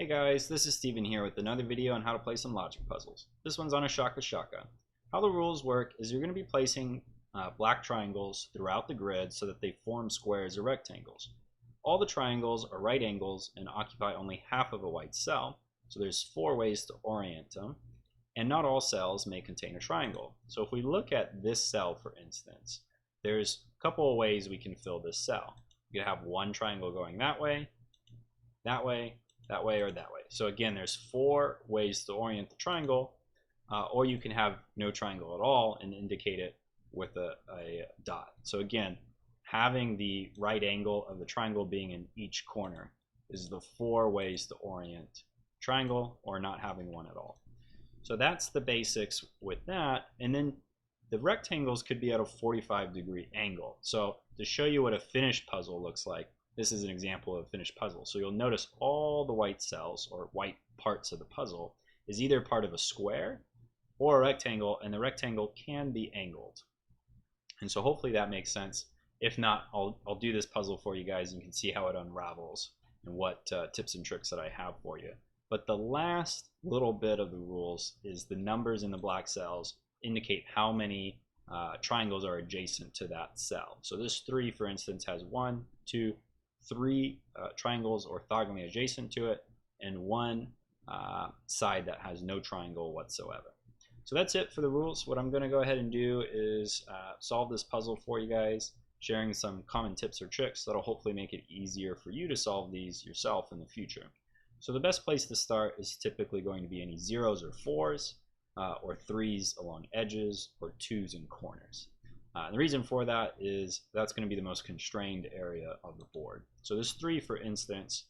guys, this is Steven here with another video on how to play some logic puzzles. This one's on a Shakashaka. How the rules work is you're going to be placing black triangles throughout the grid so that they form squares or rectangles. All the triangles are right angles and occupy only half of a white cell, so there's 4 ways to orient them, and not all cells may contain a triangle. So if we look at this cell, for instance, there's a couple of ways we can fill this cell. You can have one triangle going that way, that way, that way, or that way. So again, there's 4 ways to orient the triangle, or you can have no triangle at all and indicate it with a dot. So again, having the right angle of the triangle being in each corner is the 4 ways to orient triangle, or not having one at all. So that's the basics with that. And then the rectangles could be at a 45-degree angle. So to show you what a finished puzzle looks like, this is an example of a finished puzzle. So you'll notice all the white cells or white parts of the puzzle is either part of a square or a rectangle, and the rectangle can be angled. And so hopefully that makes sense. If not, I'll do this puzzle for you guys and you can see how it unravels and what tips and tricks that I have for you. But the last little bit of the rules is the numbers in the black cells indicate how many triangles are adjacent to that cell. So this 3, for instance, has 1, 2, 3 triangles orthogonally adjacent to it, and 1 side that has no triangle whatsoever. So that's it for the rules. What I'm going to go ahead and do is solve this puzzle for you guys, sharing some common tips or tricks that'll hopefully make it easier for you to solve these yourself in the future. So the best place to start is typically going to be any 0s or 4s, or 3s along edges, or 2s in corners. The reason for that is that's going to be the most constrained area of the board. So this 3, for instance,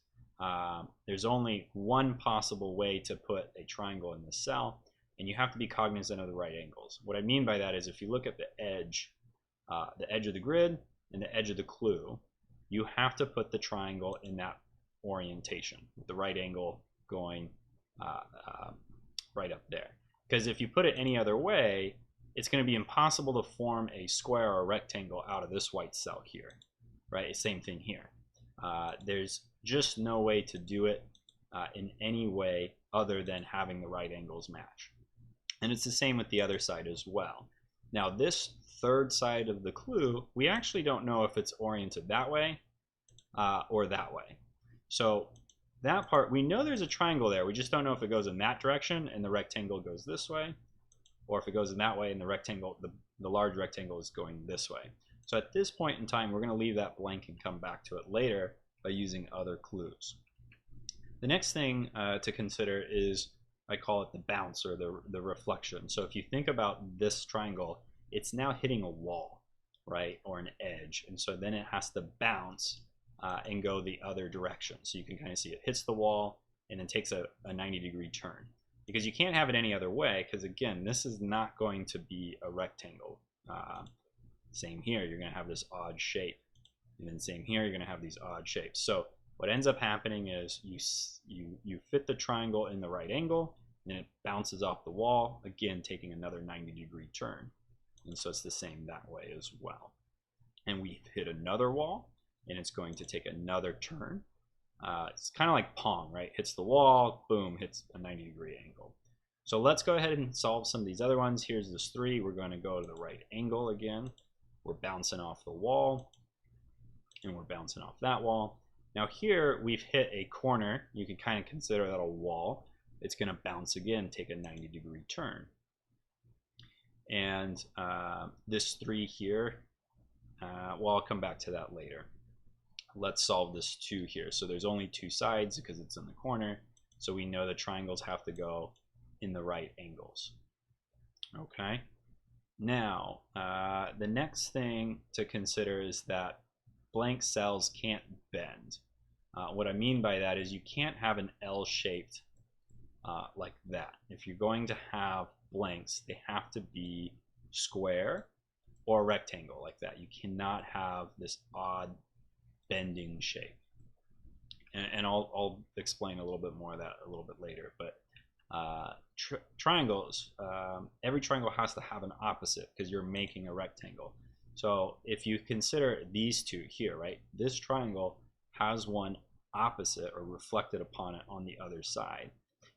there's only one possible way to put a triangle in this cell, and you have to be cognizant of the right angles. What I mean by that is if you look at the edge of the grid and the edge of the clue, you have to put the triangle in that orientation with the right angle going right up there. Because if you put it any other way, it's going to be impossible to form a square or a rectangle out of this white cell here, right? Same thing here. There's just no way to do it in any way other than having the right angles match. And it's the same with the other side as well. Now this third side of the clue, we actually don't know if it's oriented that way or that way. So that part, we know there's a triangle there. We just don't know if it goes in that direction and the rectangle goes this way, or if it goes in that way and the rectangle, the large rectangle is going this way. So at this point in time, we're going to leave that blank and come back to it later by using other clues. The next thing to consider is, I call it the bounce, or the reflection. So if you think about this triangle, it's now hitting a wall, right, or an edge, and so then it has to bounce and go the other direction. So you can kind of see it hits the wall and then takes a 90-degree turn. Because you can't have it any other way, because again, this is not going to be a rectangle. Same here, you're going to have this odd shape. And then same here, you're going to have these odd shapes. So what ends up happening is you fit the triangle in the right angle, and it bounces off the wall, again taking another 90-degree turn. And so it's the same that way as well. And we hit another wall, and it's going to take another turn. It's kind of like Pong, right? Hits the wall, boom, hits a 90-degree angle. So let's go ahead and solve some of these other ones. Here's this 3. We're going to go to the right angle again. We're bouncing off the wall, and we're bouncing off that wall. Now here we've hit a corner. You can kind of consider that a wall. It's going to bounce again, take a 90-degree turn. And this 3 here, well, I'll come back to that later. Let's solve this 2 here. So there's only 2 sides because it's in the corner. So we know the triangles have to go in the right angles. Okay. Now, the next thing to consider is that blank cells can't bend. What I mean by that is you can't have an L-shaped like that. If you're going to have blanks, they have to be square or rectangle like that. You cannot have this odd bending shape, and I'll explain a little bit more of that a little bit later. But triangles, every triangle has to have an opposite because you're making a rectangle. So if you consider these 2 here, right, this triangle has one opposite or reflected upon it on the other side.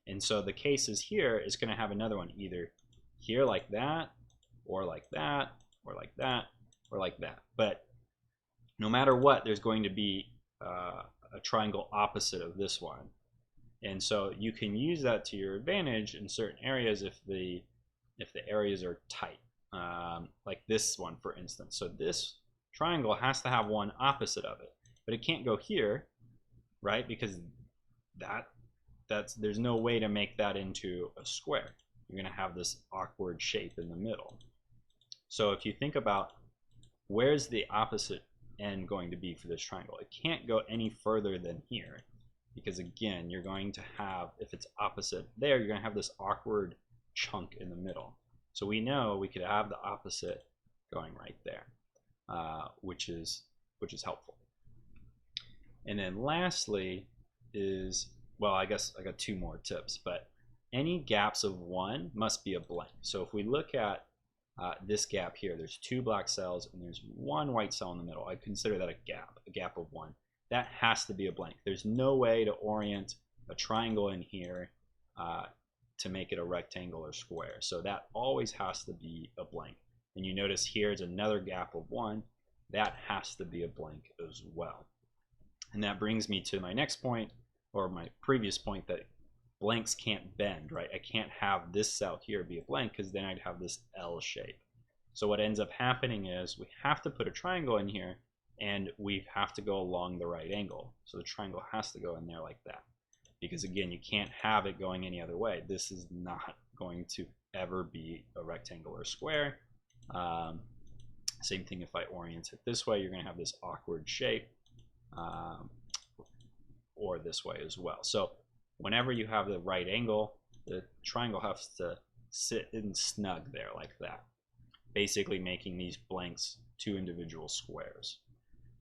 And so the cases here is going to have another one either here like that, or like that, or like that, or like that. But no matter what, there's going to be a triangle opposite of this one. And so you can use that to your advantage in certain areas if the areas are tight, like this one, for instance. So this triangle has to have one opposite of it, but it can't go here, right? Because there's no way to make that into a square. You're going to have this awkward shape in the middle. So if you think about where's the opposite end going to be for this triangle, it can't go any further than here, because again, you're going to have, if it's opposite there, you're going to have this awkward chunk in the middle. So we know we could have the opposite going right there, which is helpful. And then lastly is, well, I guess I got two more tips, but any gaps of one must be a blank. So if we look at this gap here, there's two black cells and there's one white cell in the middle. I consider that a gap of one. That has to be a blank. There's no way to orient a triangle in here to make it a rectangle or square. So that always has to be a blank. And you notice here's another gap of one. That has to be a blank as well. And that brings me to my next point, or my previous point, that blanks can't bend, right? I can't have this cell here be a blank because then I'd have this L shape. So what ends up happening is we have to put a triangle in here and we have to go along the right angle. So the triangle has to go in there like that. Because again, you can't have it going any other way. This is not going to ever be a rectangle or square. Same thing if I orient it this way, you're going to have this awkward shape, or this way as well. So whenever you have the right angle, the triangle has to sit in snug there like that, basically making these blanks two individual squares.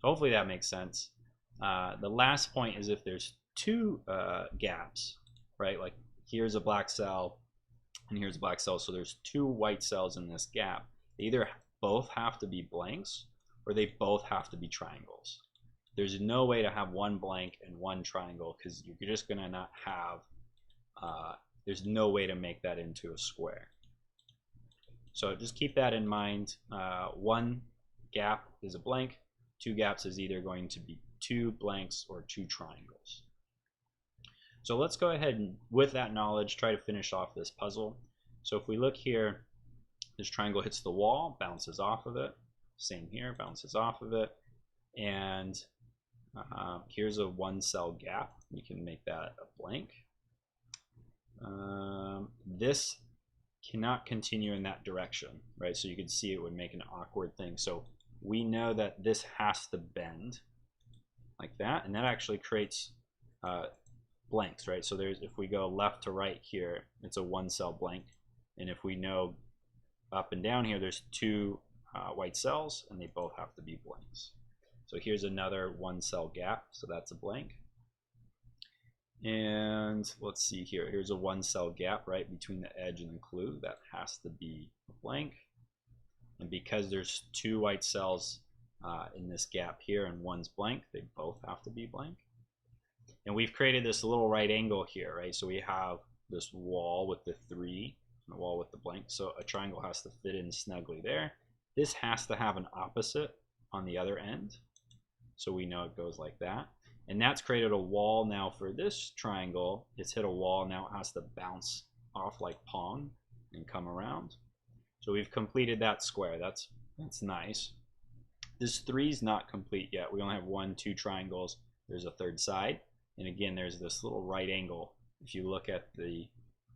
So hopefully that makes sense. The last point is if there's two gaps, right? Like here's a black cell and here's a black cell, so there's two white cells in this gap. They either both have to be blanks or they both have to be triangles. There's no way to have one blank and one triangle because you're just going to not have, there's no way to make that into a square. So just keep that in mind. One gap is a blank, two gaps is either going to be two blanks or two triangles. So let's go ahead and, with that knowledge, try to finish off this puzzle. So if we look here, this triangle hits the wall, bounces off of it. Same here, bounces off of it. And here's a one cell gap. We can make that a blank. This cannot continue in that direction, right? So you can see it would make an awkward thing. So we know that this has to bend like that, and that actually creates blanks, right? So there's, if we go left to right here, it's a one cell blank. And if we know up and down here, there's two white cells and they both have to be blanks. So here's another one cell gap, so that's a blank. And let's see here, here's a one cell gap right between the edge and the clue, that has to be a blank. And because there's two white cells in this gap here and one's blank, they both have to be blank. And we've created this little right angle here, right? So we have this wall with the three and the wall with the blank, so a triangle has to fit in snugly there. This has to have an opposite on the other end, so we know it goes like that. And that's created a wall now for this triangle. It's hit a wall, now it has to bounce off like Pong and come around. So we've completed that square. That's nice. This 3 is not complete yet. We only have 1, 2 triangles. There's a third side. And again, there's this little right angle. If you look at the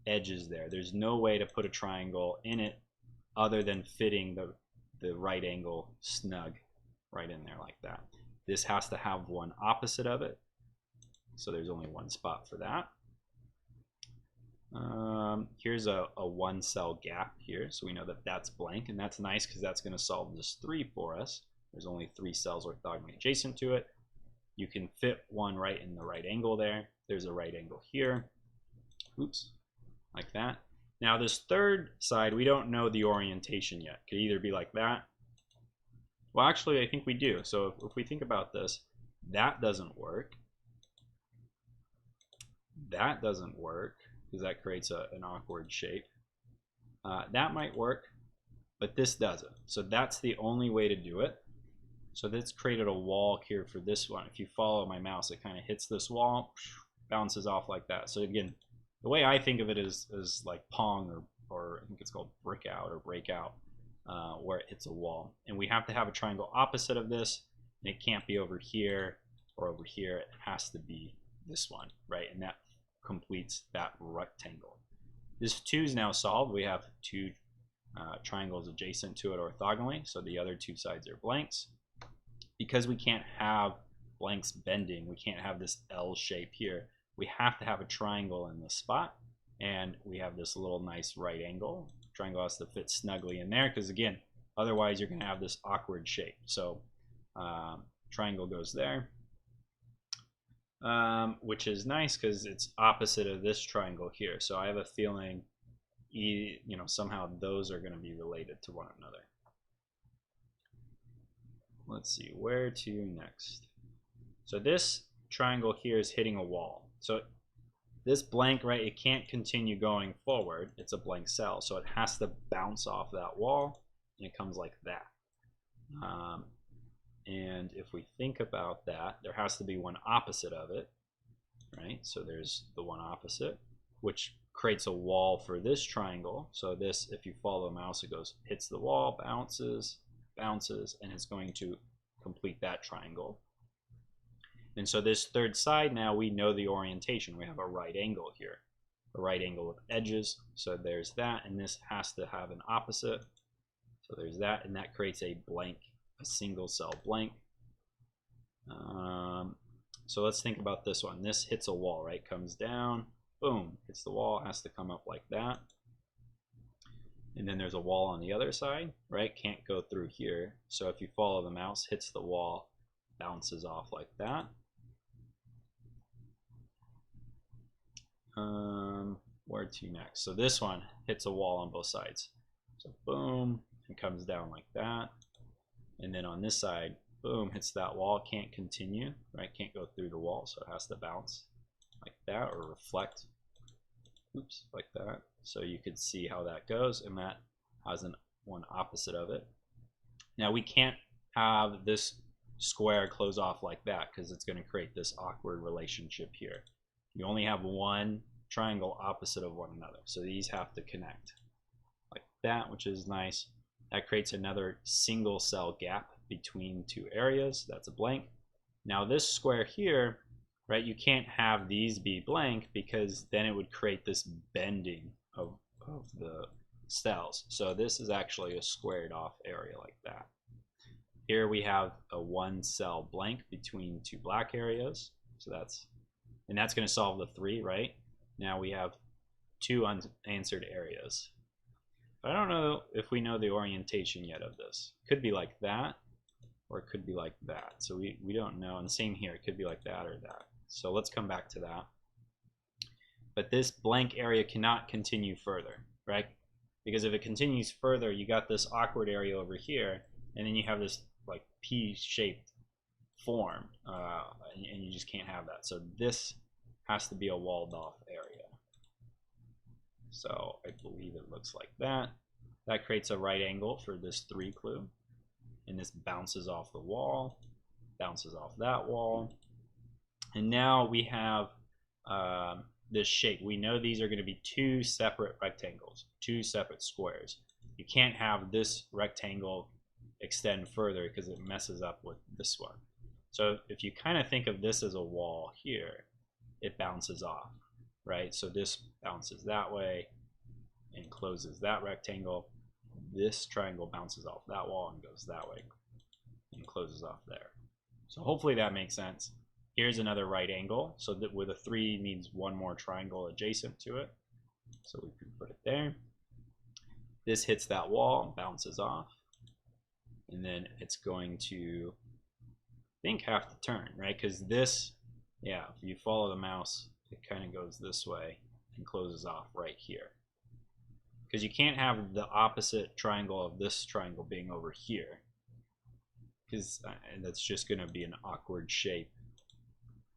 edges there, there's no way to put a triangle in it other than fitting the right angle snug right in there like that. This has to have one opposite of it, so there's only one spot for that. Here's a one cell gap here, so we know that that's blank, and that's nice because that's going to solve this 3 for us. There's only 3 cells orthogonally adjacent to it. You can fit one right in the right angle there. There's a right angle here. Oops, like that. Now this third side, we don't know the orientation yet. Could either be like that. Well, actually, I think we do. So if we think about this, that doesn't work. That doesn't work because that creates an awkward shape. That might work, but this doesn't. So that's the only way to do it. So this created a wall here for this one. If you follow my mouse, it kind of hits this wall, bounces off like that. So again, the way I think of it is like Pong or I think it's called Brick Out or Breakout, where it hits a wall. And we have to have a triangle opposite of this, and it can't be over here or over here. It has to be this one, right? And that completes that rectangle. This 2 is now solved. We have 2 triangles adjacent to it orthogonally, so the other 2 sides are blanks. Because we can't have blanks bending, we can't have this L shape here, we have to have a triangle in this spot, and we have this little nice right angle. Triangle has to fit snugly in there because again, otherwise you're going to have this awkward shape. So triangle goes there, which is nice because it's opposite of this triangle here. So I have a feeling, somehow those are going to be related to one another. Let's see, where to next? So this triangle here is hitting a wall. So this blank, right, it can't continue going forward. It's a blank cell, so it has to bounce off that wall, and it comes like that. And if we think about that, there has to be one opposite of it, right? So there's the one opposite, which creates a wall for this triangle. So this, if you follow the mouse, it goes, hits the wall, bounces, and it's going to complete that triangle. And so this third side, now we know the orientation. We have a right angle here, a right angle with edges. So there's that, and this has to have an opposite. So there's that, and that creates a blank, a single cell blank. So let's think about this one. This hits a wall, right? Comes down, boom, hits the wall, has to come up like that. And then there's a wall on the other side, right? Can't go through here. So if you follow the mouse, hits the wall, bounces off like that. Where to next? So this one hits a wall on both sides. So boom, and comes down like that. And then on this side, boom, hits that wall, can't continue, right? Can't go through the wall, so it has to bounce like that or reflect. Oops, like that. So you could see how that goes, and that has one opposite of it. Now we can't have this square close off like that because it's going to create this awkward relationship here. You only have one triangle opposite of one another, so these have to connect like that, which is nice. That creates another single cell gap between 2 areas. That's a blank. Now this square here, right, you can't have these be blank because then it would create this bending of the cells. So this is actually a squared off area like that. Here we have a 1 cell blank between 2 black areas. So that's going to solve the 3, right? Now we have 2 unanswered areas. But I don't know if we know the orientation yet of this. Could be like that, or it could be like that. So we don't know. And same here, it could be like that or that. So let's come back to that. But this blank area cannot continue further, right? Because if it continues further, you got this awkward area over here, and then you have this like P-shaped form, and you just can't have that. So this has to be a walled off area. So I believe it looks like that. That creates a right angle for this 3 clue, and this bounces off the wall, bounces off that wall. And now we have this shape. We know these are going to be 2 separate rectangles, 2 separate squares. You can't have this rectangle extend further because it messes up with this one. So if you kind of think of this as a wall here, it bounces off, right? So this bounces that way and closes that rectangle. This triangle bounces off that wall and goes that way and closes off there. So hopefully that makes sense. Here's another right angle. So that with a 3 needs 1 more triangle adjacent to it. So we can put it there. This hits that wall, bounces off. And then it's going to, I think, have to turn, right? Because this, yeah, if you follow the mouse, it kind of goes this way and closes off right here. Because you can't have the opposite triangle of this triangle being over here, because that's just going to be an awkward shape.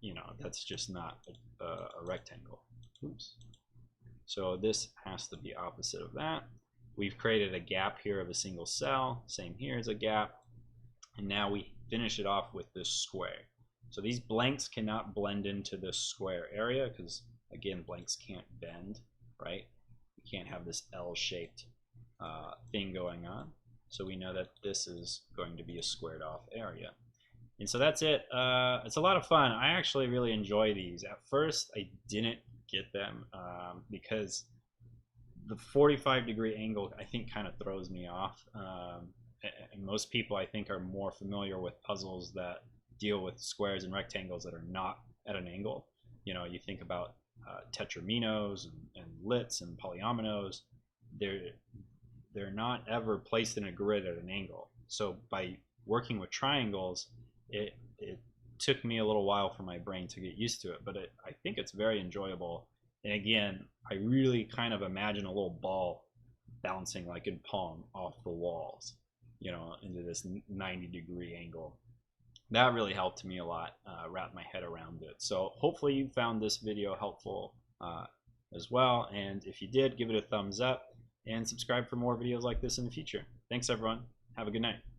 you know, that's just not a rectangle. Oops. So this has to be opposite of that. We've created a gap here of a single cell. Same here is a gap. And now we finish it off with this square. So these blanks cannot blend into this square area because, again, blanks can't bend, right? We can't have this L-shaped thing going on. So we know that this is going to be a squared off area. And so that's it. It's a lot of fun. I actually really enjoy these. At first, I didn't get them because the 45-degree angle, I think, kind of throws me off. And most people, I think, are more familiar with puzzles that deal with squares and rectangles that are not at an angle. You know, you think about tetraminos and lits and polyominoes. They're not ever placed in a grid at an angle. So by working with triangles, it took me a little while for my brain to get used to it, but I think it's very enjoyable. And again, I really kind of imagine a little ball bouncing like in Pong off the walls, you know, into this 90-degree angle. That really helped me a lot, wrap my head around it. So hopefully you found this video helpful as well. And if you did, give it a thumbs up and subscribe for more videos like this in the future. Thanks, everyone. Have a good night.